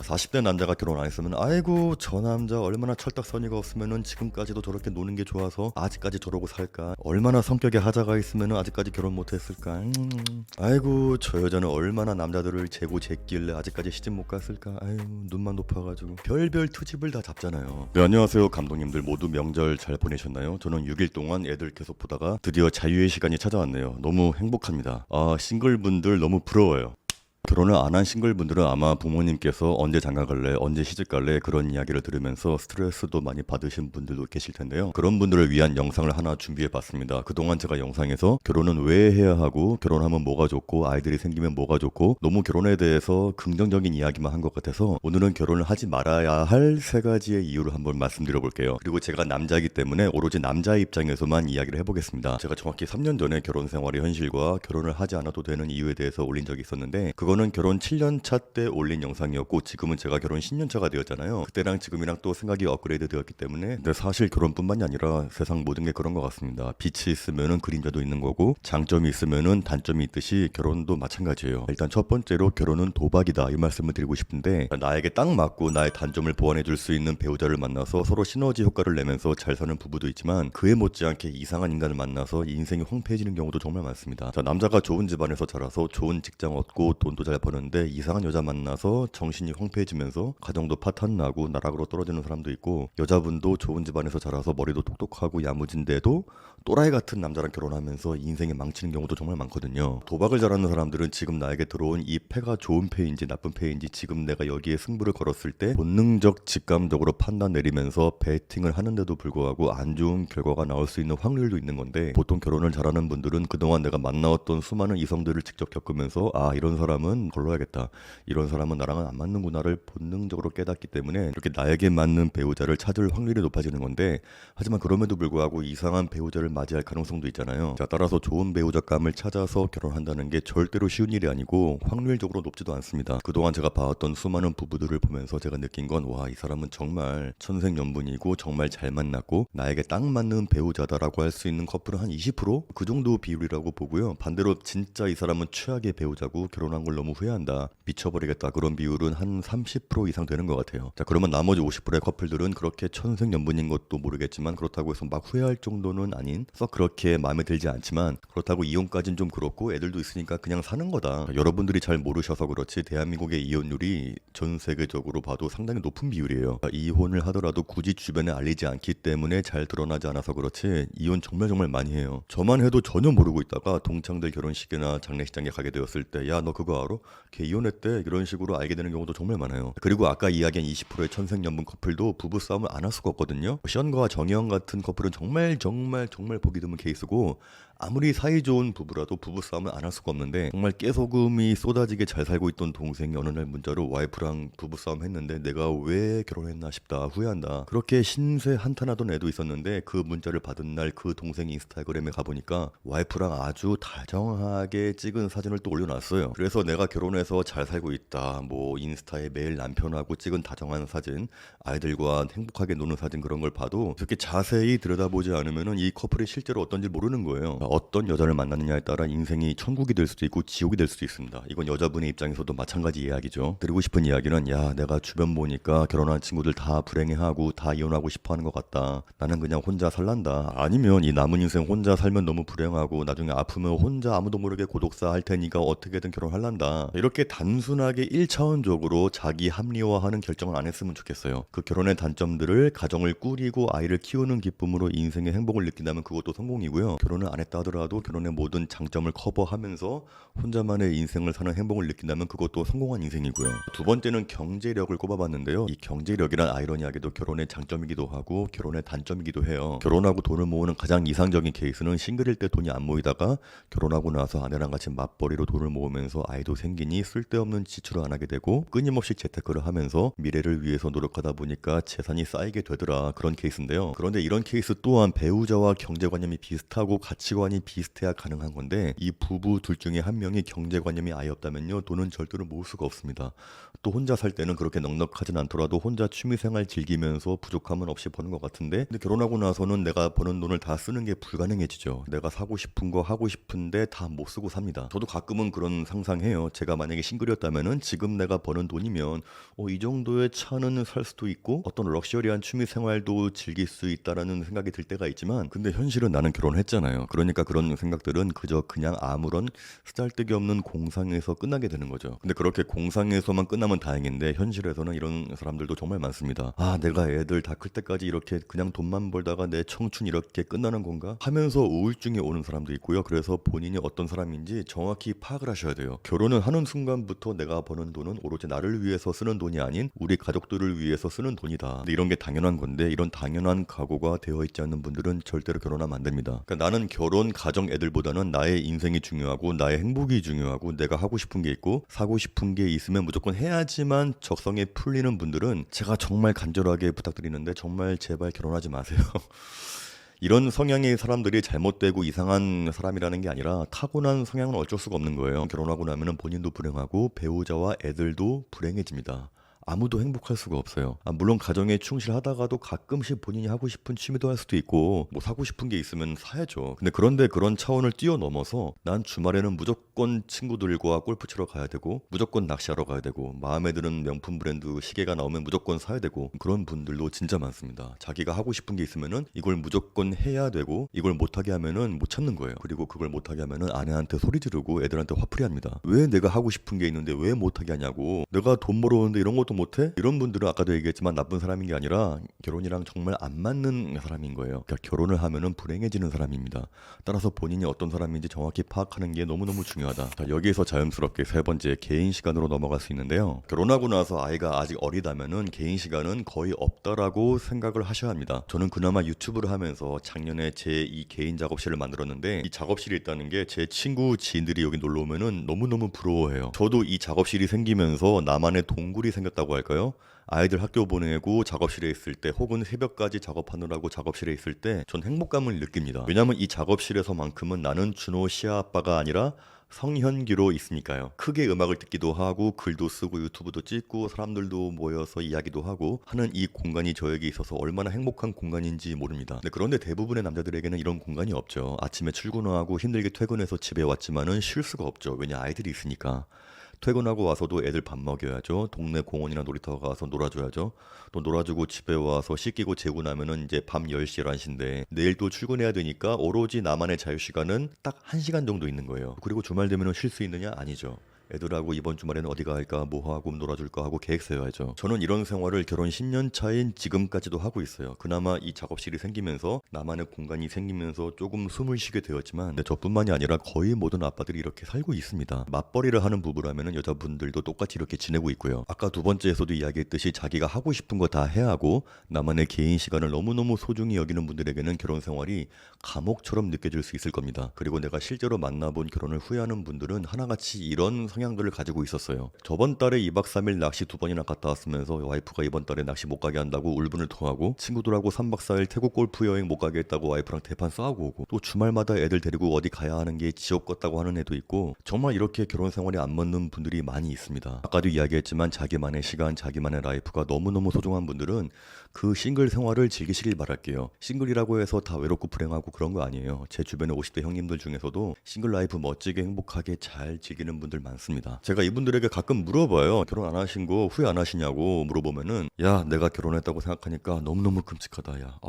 40대 남자가 결혼 안 했으면 아이고 저 남자 얼마나 철딱서니가 없으면은 지금까지도 저렇게 노는 게 좋아서 아직까지 저러고 살까, 얼마나 성격에 하자가 있으면은 아직까지 결혼 못했을까, 아이고 저 여자는 얼마나 남자들을 재고 쟀길래 아직까지 시집 못 갔을까, 아유 눈만 높아가지고 별별 트집을 다 잡잖아요. 네, 안녕하세요 감독님들, 모두 명절 잘 보내셨나요? 저는 6일 동안 애들 계속 보다가 드디어 자유의 시간이 찾아왔네요. 너무 행복합니다. 싱글분들 너무 부러워요. 결혼을 안 한 싱글분들은 아마 부모님께서 언제 장가갈래, 언제 시집갈래 그런 이야기를 들으면서 스트레스도 많이 받으신 분들도 계실 텐데요. 그런 분들을 위한 영상을 하나 준비해봤습니다. 그동안 제가 영상에서 결혼은 왜 해야 하고, 결혼하면 뭐가 좋고, 아이들이 생기면 뭐가 좋고, 너무 결혼에 대해서 긍정적인 이야기만 한 것 같아서 오늘은 결혼을 하지 말아야 할 3가지의 이유를 한번 말씀드려볼게요. 그리고 제가 남자이기 때문에 오로지 남자의 입장에서만 이야기를 해보겠습니다. 제가 정확히 3년 전에 결혼 생활의 현실과 결혼을 하지 않아도 되는 이유에 대해서 올린 적이 있었는데, 그거는 결혼 7년차 때 올린 영상이었고, 지금은 제가 결혼 10년차가 되었잖아요. 그때랑 지금이랑 또 생각이 업그레이드 되었기 때문에. 근데 사실 결혼뿐만이 아니라 세상 모든 게 그런 것 같습니다. 빛이 있으면은 그림자도 있는 거고, 장점이 있으면은 단점이 있듯이 결혼도 마찬가지예요. 일단 첫 번째로 결혼은 도박이다 이 말씀을 드리고 싶은데, 나에게 딱 맞고 나의 단점을 보완해 줄 수 있는 배우자를 만나서 서로 시너지 효과를 내면서 잘 사는 부부도 있지만, 그에 못지않게 이상한 인간을 만나서 인생이 황폐해지는 경우도 정말 많습니다. 자, 남자가 좋은 집안에서 자라서 좋은 직장 얻고 돈도 잘 버는데 이상한 여자 만나서 정신이 황폐해지면서 가정도 파탄 나고 나락으로 떨어지는 사람도 있고, 여자분도 좋은 집안에서 자라서 머리도 똑똑하고 야무진데도 또라이 같은 남자랑 결혼하면서 인생이 망치는 경우도 정말 많거든요. 도박을 잘하는 사람들은 지금 나에게 들어온 이 패가 좋은 패인지 나쁜 패인지 지금 내가 여기에 승부를 걸었을 때 본능적 직감적으로 판단 내리면서 베팅을 하는데도 불구하고 안 좋은 결과가 나올 수 있는 확률도 있는 건데, 보통 결혼을 잘하는 분들은 그동안 내가 만나왔던 수많은 이성들을 직접 겪으면서 이런 사람은 걸러야겠다, 이런 사람은 나랑은 안 맞는구나를 본능적으로 깨닫기 때문에 이렇게 나에게 맞는 배우자를 찾을 확률이 높아지는 건데, 하지만 그럼에도 불구하고 이상한 배우자를 맞이할 가능성도 있잖아요. 자, 따라서 좋은 배우자감을 찾아서 결혼한다는 게 절대로 쉬운 일이 아니고 확률적으로 높지도 않습니다. 그동안 제가 봐왔던 수많은 부부들을 보면서 제가 느낀 건, 와, 이 사람은 정말 천생연분이고 정말 잘 만났고 나에게 딱 맞는 배우자다라고 할 수 있는 커플은 한 20%? 그 정도 비율이라고 보고요. 반대로 진짜 이 사람은 최악의 배우자고 결혼한 걸 너무 후회한다, 미쳐버리겠다, 그런 비율은 한 30% 이상 되는 것 같아요. 자, 그러면 나머지 50%의 커플들은 그렇게 천생연분인 것도 모르겠지만, 그렇다고 해서 막 후회할 정도는 아닌, 썩 그렇게 마음에 들지 않지만, 그렇다고 이혼까지는 좀 그렇고 애들도 있으니까 그냥 사는 거다. 자, 여러분들이 잘 모르셔서 그렇지 대한민국의 이혼율이 전 세계적으로 봐도 상당히 높은 비율이에요. 자, 이혼을 하더라도 굳이 주변에 알리지 않기 때문에 잘 드러나지 않아서 그렇지 이혼 정말 많이 해요. 저만 해도 전혀 모르고 있다가 동창들 결혼식이나 장례식장에 가게 되었을 때, 야 너 그거 알아? 걔 이혼했대, 이런 식으로 알게 되는 경우도 정말 많아요. 그리고 아까 이야기한 20%의 천생연분 커플도 부부싸움을 안 할 수가 없거든요. 시연과 정혜영 같은 커플은 정말 보기 드문 케이스고, 아무리 사이 좋은 부부라도 부부싸움을 안 할 수가 없는데, 정말 깨소금이 쏟아지게 잘 살고 있던 동생이 어느 날 문자로 와이프랑 부부싸움 했는데 내가 왜 결혼했나 싶다, 후회한다, 그렇게 신세 한탄하던 애도 있었는데, 그 문자를 받은 날 그 동생 인스타그램에 가보니까 와이프랑 아주 다정하게 찍은 사진을 또 올려놨어요. 그래서 내가 결혼해서 잘 살고 있다, 뭐 인스타에 매일 남편하고 찍은 다정한 사진, 아이들과 행복하게 노는 사진, 그런 걸 봐도 이렇게 자세히 들여다보지 않으면은 이 커플이 실제로 어떤지 모르는 거예요. 어떤 여자를 만나느냐에 따라 인생이 천국이 될 수도 있고 지옥이 될 수도 있습니다. 이건 여자분의 입장에서도 마찬가지 이야기죠. 드리고 싶은 이야기는, 야 내가 주변 보니까 결혼한 친구들 다 불행해하고 다 이혼하고 싶어하는 것 같다, 나는 그냥 혼자 살란다, 아니면 이 남은 인생 혼자 살면 너무 불행하고 나중에 아프면 혼자 아무도 모르게 고독사 할 테니까 어떻게든 결혼할란다, 이렇게 단순하게 1차원적으로 자기 합리화하는 결정을 안 했으면 좋겠어요. 그 결혼의 단점들을, 가정을 꾸리고 아이를 키우는 기쁨으로 인생의 행복을 느낀다면 그것도 성공이고요. 결혼을 안 했다 하더라도 결혼의 모든 장점을 커버하면서 혼자만의 인생을 사는 행복을 느낀다면 그것도 성공한 인생이고요. 두 번째는 경제력을 꼽아봤는데요. 이 경제력이란 아이러니하게도 결혼의 장점이기도 하고 결혼의 단점이기도 해요. 결혼하고 돈을 모으는 가장 이상적인 케이스는 싱글일 때 돈이 안 모이다가 결혼하고 나서 아내랑 같이 맞벌이로 돈을 모으면서 아이도 생기니 쓸데없는 지출을 안 하게 되고, 끊임없이 재테크를 하면서 미래를 위해서 노력하다 보니까 재산이 쌓이게 되더라, 그런 케이스인데요. 그런데 이런 케이스 또한 배우자와 경제관념이 비슷하고 가치관이 비슷해야 가능한 건데, 이 부부 둘 중에 한 명이 경제관념이 아예 없다면요, 돈은 절대로 모을 수가 없습니다. 또 혼자 살 때는 그렇게 넉넉하진 않더라도 혼자 취미생활 즐기면서 부족함은 없이 버는 것 같은데, 근데 결혼하고 나서는 내가 버는 돈을 다 쓰는 게 불가능해지죠. 내가 사고 싶은 거 하고 싶은데 다 못 쓰고 삽니다. 저도 가끔은 그런 상상해요. 있잖아요. 제가 만약에 싱글이었다면은 지금 내가 버는 돈이면 이 정도의 차는 살 수도 있고 어떤 럭셔리한 취미 생활도 즐길 수 있다라는 생각이 들 때가 있지만, 근데 현실은 나는 결혼했잖아요. 그러니까 그런 생각들은 그저 그냥 아무런 쓰잘데기 없는 공상에서 끝나게 되는 거죠. 근데 그렇게 공상에서만 끝나면 다행인데 현실에서는 이런 사람들도 정말 많습니다. 아, 내가 애들 다 클 때까지 이렇게 그냥 돈만 벌다가 내 청춘 이렇게 끝나는 건가 하면서 우울증이 오는 사람도 있고요. 그래서 본인이 어떤 사람인지 정확히 파악을 하셔야 돼요. 결혼을 하는 순간부터 내가 버는 돈은 오로지 나를 위해서 쓰는 돈이 아닌 우리 가족들을 위해서 쓰는 돈이다. 근데 이런 게 당연한 건데, 이런 당연한 각오가 되어 있지 않는 분들은 절대로 결혼하면 안 됩니다. 그러니까 나는 결혼, 가정, 애들보다는 나의 인생이 중요하고 나의 행복이 중요하고 내가 하고 싶은 게 있고 사고 싶은 게 있으면 무조건 해야지만 적성에 풀리는 분들은 제가 정말 간절하게 부탁드리는데 정말 제발 결혼하지 마세요. 이런 성향의 사람들이 잘못되고 이상한 사람이라는 게 아니라 타고난 성향은 어쩔 수가 없는 거예요. 결혼하고 나면 본인도 불행하고 배우자와 애들도 불행해집니다. 아무도 행복할 수가 없어요. 물론 가정에 충실하다가도 가끔씩 본인이 하고 싶은 취미도 할 수도 있고 뭐 사고 싶은 게 있으면 사야죠. 근데 그런데 그런 차원을 뛰어넘어서 난 주말에는 무조건 친구들과 골프 치러 가야 되고 무조건 낚시하러 가야 되고 마음에 드는 명품 브랜드 시계가 나오면 무조건 사야 되고, 그런 분들도 진짜 많습니다. 자기가 하고 싶은 게 있으면은 이걸 무조건 해야 되고 이걸 못하게 하면은 못 참는 거예요. 그리고 그걸 못하게 하면은 아내한테 소리 지르고 애들한테 화풀이 합니다. 왜 내가 하고 싶은 게 있는데 왜 못하게 하냐고, 내가 돈 벌어오는데 이런 것도 못해? 이런 분들은 아까도 얘기했지만 나쁜 사람인 게 아니라 결혼이랑 정말 안 맞는 사람인 거예요. 그러니까 결혼을 하면은 불행해지는 사람입니다. 따라서 본인이 어떤 사람인지 정확히 파악하는 게 너무너무 중요하다. 자, 여기에서 자연스럽게 세 번째 개인 시간으로 넘어갈 수 있는데요. 결혼하고 나서 아이가 아직 어리다면은 개인 시간은 거의 없다라고 생각을 하셔야 합니다. 저는 그나마 유튜브를 하면서 작년에 제 이 개인 작업실을 만들었는데, 이 작업실이 있다는 게 제 친구 지인들이 여기 놀러 오면은 너무너무 부러워해요. 저도 이 작업실이 생기면서 나만의 동굴이 생겼다고 할까요? 아이들 학교 보내고 작업실에 있을 때 혹은 새벽까지 작업하느라고 작업실에 있을 때 전 행복감을 느낍니다. 왜냐면 이 작업실에서만큼은 나는 준호 시아빠가 아니라 성현규로 있으니까요. 크게 음악을 듣기도 하고 글도 쓰고 유튜브도 찍고 사람들도 모여서 이야기도 하고 하는 이 공간이 저에게 있어서 얼마나 행복한 공간인지 모릅니다. 그런데 대부분의 남자들에게는 이런 공간이 없죠. 아침에 출근하고 힘들게 퇴근해서 집에 왔지만은 쉴 수가 없죠. 왜냐, 아이들이 있으니까. 퇴근하고 와서도 애들 밥 먹여야죠. 동네 공원이나 놀이터 가서 놀아줘야죠. 또 놀아주고 집에 와서 씻기고 재고 나면은 이제 밤 10시, 11시인데 내일 또 출근해야 되니까 오로지 나만의 자유시간은 딱 1시간 정도 있는 거예요. 그리고 주말 되면은 쉴 수 있느냐? 아니죠. 애들하고 이번 주말에는 어디 갈까, 뭐 하고 놀아줄까 하고 계획 세워야죠. 저는 이런 생활을 결혼 10년 차인 지금까지도 하고 있어요. 그나마 이 작업실이 생기면서 나만의 공간이 생기면서 조금 숨을 쉬게 되었지만, 근데 저뿐만이 아니라 거의 모든 아빠들이 이렇게 살고 있습니다. 맞벌이를 하는 부부라면 여자분들도 똑같이 이렇게 지내고 있고요. 아까 두 번째에서도 이야기했듯이 자기가 하고 싶은 거 다 해야 하고 나만의 개인 시간을 너무너무 소중히 여기는 분들에게는 결혼 생활이 감옥처럼 느껴질 수 있을 겁니다. 그리고 내가 실제로 만나본 결혼을 후회하는 분들은 하나같이 이런 성향들을 가지고 있었어요. 저번 달에 2박 3일 낚시 2번이나 갔다 왔으면서 와이프가 이번 달에 낚시 못 가게 한다고 울분을 토하고, 친구들하고 3박 4일 태국 골프 여행 못 가게 했다고 와이프랑 대판 싸우고 오고, 또 주말마다 애들 데리고 어디 가야 하는 게 지옥 같다고 하는 애도 있고, 정말 이렇게 결혼 생활이 안 맞는 분들이 많이 있습니다. 아까도 이야기했지만 자기만의 시간, 자기만의 라이프가 너무너무 소중한 분들은 그 싱글 생활을 즐기시길 바랄게요. 싱글이라고 해서 다 외롭고 불행하고 그런 거 아니에요. 제 주변의 50대 형님들 중에서도 싱글 라이프 멋지게 행복하게 잘 즐기는 분들 많습니다. 제가 이분들에게 가끔 물어봐요. 결혼 안 하신 거 후회 안 하시냐고 물어보면은, 야, 내가 결혼했다고 생각하니까 너무너무 끔찍하다. 야,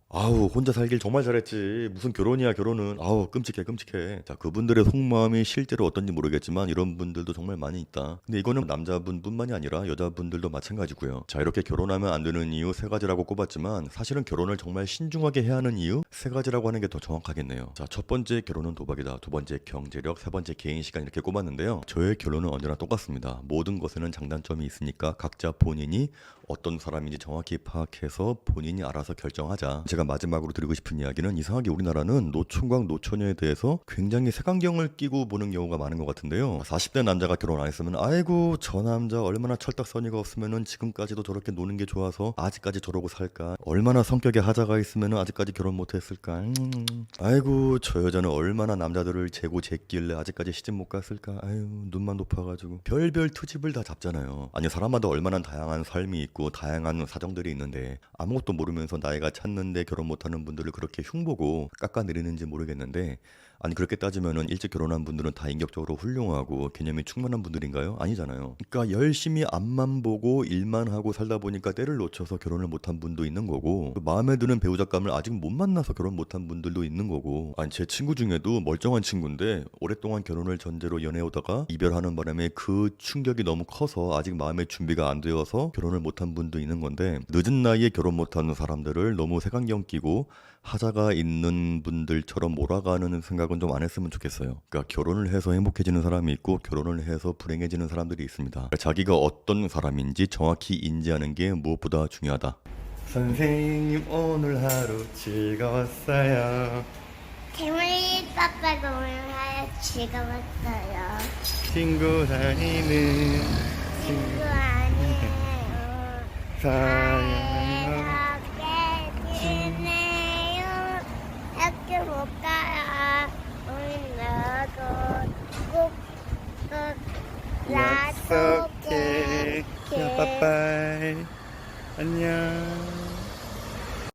아우, 혼자 살길 정말 잘했지. 무슨 결혼이야, 결혼은. 아우, 끔찍해, 끔찍해. 자, 그분들의 속마음이 실제로 어떤지 모르겠지만 이런 분들도 정말 많이 있다. 근데 이거는 남자분뿐만이 아니라 여자분들도 마찬가지고요. 자, 이렇게 결혼하면 안 되는 이유 3가지라고 꼽았지만 사실은 결혼을 정말 신중하게 해야 하는 이유 3가지라고 하는 게 더 정확하겠네요. 자, 첫 번째, 결혼은 도박이다. 두 번째, 경제력. 세 번째, 개인 시간. 이렇게 꼽았는데요. 저의 결론은 언제나 똑같습니다. 모든 것에는 장단점이 있으니까 각자 본인이 어떤 사람인지 정확히 파악해서 본인이 알아서 결정하자. 제가 마지막으로 드리고 싶은 이야기는, 이상하게 우리나라는 노총각 노처녀에 대해서 굉장히 색안경을 끼고 보는 경우가 많은 것 같은데요. 40대 남자가 결혼 안 했으면 아이고 저 남자 얼마나 철딱서니가 없으면은 지금까지도 저렇게 노는 게 좋아서 아직까지 저러고 살까, 얼마나 성격에 하자가 있으면은 아직까지 결혼 못했을까, 아이고 저 여자는 얼마나 남자들을 재고 쟀길래 아직까지 시집 못 갔을까, 아유 눈만 높아가지고 별별 트집을 다 잡잖아요. 아니, 사람마다 얼마나 다양한 삶이 있고 다양한 사정들이 있는데 아무것도 모르면서 나이가 찼는데 결혼 못하는 분들을 그렇게 흉보고 깎아내리는지 모르겠는데, 아니 그렇게 따지면은 일찍 결혼한 분들은 다 인격적으로 훌륭하고 개념이 충만한 분들인가요? 아니잖아요. 그러니까 열심히 앞만 보고 일만 하고 살다 보니까 때를 놓쳐서 결혼을 못한 분도 있는 거고 그 마음에 드는 배우자감을 아직 못 만나서 결혼 못한 분들도 있는 거고 아니 제 친구 중에도 멀쩡한 친구인데 오랫동안 결혼을 전제로 연애오다가 이별하는 바람에 그 충격이 너무 커서 아직 마음의 준비가 안 되어서 결혼을 못한 분도 있는 건데 늦은 나이에 결혼 못하는 사람들을 너무 색안경 끼고 하자가 있는 분들처럼 몰아가는 생각은 좀 안 했으면 좋겠어요. 그러니까 결혼을 해서 행복해지는 사람이 있고 결혼을 해서 불행해지는 사람들이 있습니다. 그러니까 자기가 어떤 사람인지 정확히 인지하는 게 무엇보다 중요하다. 선생님 오늘 하루 즐거웠어요. 개구리 빠빠 공연하여 즐거웠어요. 친구 다니는 친구 아니에요. 사이좋게 지내요. 학교 못 가요. 우리 나도 꼭 약속해. 빠빠이. 안녕.